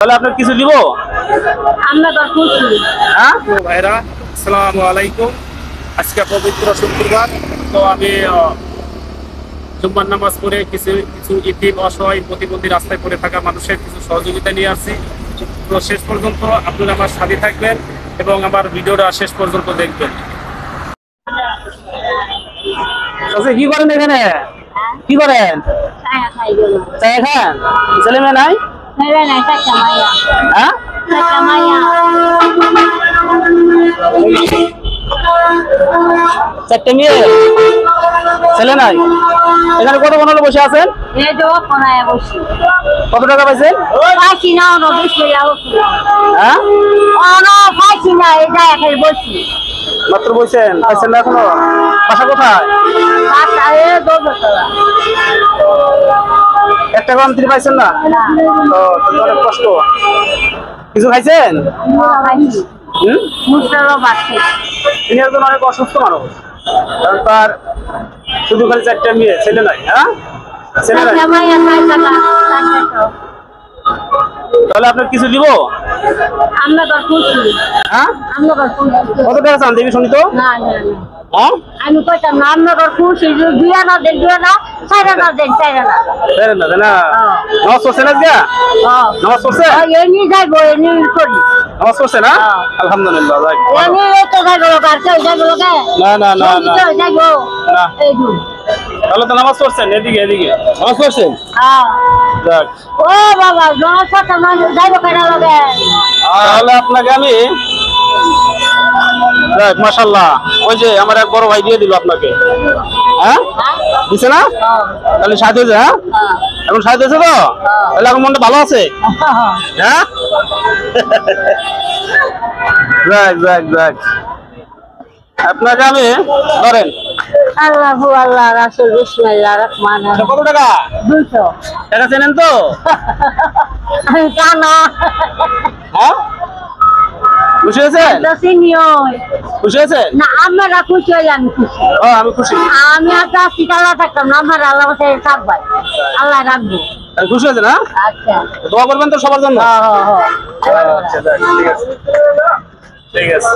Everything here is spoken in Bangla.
তাহলে আপনার কিছু দিব আমরা তো খুশি। হ্যাঁ ভাইরা, আসসালামু আলাইকুম। আজকে পবিত্র শুক্রবার, তো আমি জুম্মার নামাজ পড়ে কিছু ইতিম অসহায় প্রতিবন্ধী রাস্তায় পড়ে থাকা মানুষের কিছু সহযোগিতা নিয়ে আসছি। তো শেষ পর্যন্ত আপনারা আমার সাথে থাকবেন এবং আমার ভিডিওটা শেষ পর্যন্ত দেখবেন। আচ্ছা, কি করেন এখানে? কি করেন? ছায়া খাই গেল। চা খান? ছেলে মেয়ে নাই? মেরে নাই টাকা মাইয়া। হ্যাঁ টাকা মাইয়া। চারটে মেয়ে, ছেলে নাই। এখানে কত কোন বসে আছেন? এই তো কোনায় বসি। কত টাকা পাইছেন? পাইছি না ওনো বেশি যাও। হ্যাঁ ওনো পাইছি না এটা এখন বসি। মাত্র বলছেন, পাইছেন না এখনো? বাসা কোথায়? বাসা এ দোতলা। একটা গ্রাম থেকে পাইছেন না? তো অনেক কষ্ট। কিছু খাইছেন? পাইছি। মুসলো বাকি। তিনি একজন অনেক অসুস্থ মানুষ, কারণ তার শুধু খালি চারটা মেয়ে, ছেলে নাই। হ্যাঁ ছেলে নাই। টাকা মাইয়া খাই টাকা। তাহলে আপনার কিছু দিব? আমরা তো খুশি। হ্যাঁ আমরা তো খুশি। কত টাকা চান দেখি শুনি তো। না না না। হ্যাঁ আমি কইতাম না আমরা তো খুশি যে দুয়া না দেন দুয়া না চাইরা না দেন চাইরা না। দেন না দেন না। নামাজ পড়ছেন আজকে? নামাজ পড়ছেন? এমনি যাইবো এমনি করি। নামাজ পড়ছেন? না আলহামদুলিল্লাহ। যাক, ভালো। এমনি তো যাইবো আর কেউ যাইবো কে? না না না না কেউ যাইবো। না। এই দু। তাহলে তো নামাজ পড়ছেন, এদিকে এদিকে নামাজ পড়ছেন। যাক, ও বাবা জনের সাথে মানুষ যাইবো কেন লগে? তাহলে আপনাকে আমি, যাক মাশাআল্লাহ, ওই যে আমার এক বড় ভাই দিয়ে দিল আপনাকে। হ্যাঁ দিছে না? তাহলে সাহায্য হয়েছে? হ্যাঁ এখন সাহায্য হয়েছে তো? তাহলে এখন মনটা ভালো আছে? হ্যাঁ যাক যাক যাক, আপনাকে আমি ধরেন। আল্লাহ আল্লাহ রাসূল বিসমিল্লাহ রহমান এটা কত টাকা? 200 টাকা চেনেন তো? জানা হ্যাঁ খুশি হয়েছেন? খুশি হয়েছেন? না আমরা খুশি হই আমি খুশি। আমি খুশি। আমি একটা শিকালা থাকতাম না আমার আল্লাহ কাছে থাকবাই আল্লাহ রাখবো। তাহলে খুশি হয়েছে না? আচ্ছা দোয়া করবেন তো সবার জন্য। হ্যাঁ হ্যাঁ হ্যাঁ আচ্ছা, যাক, ঠিক আছে ঠিক আছে।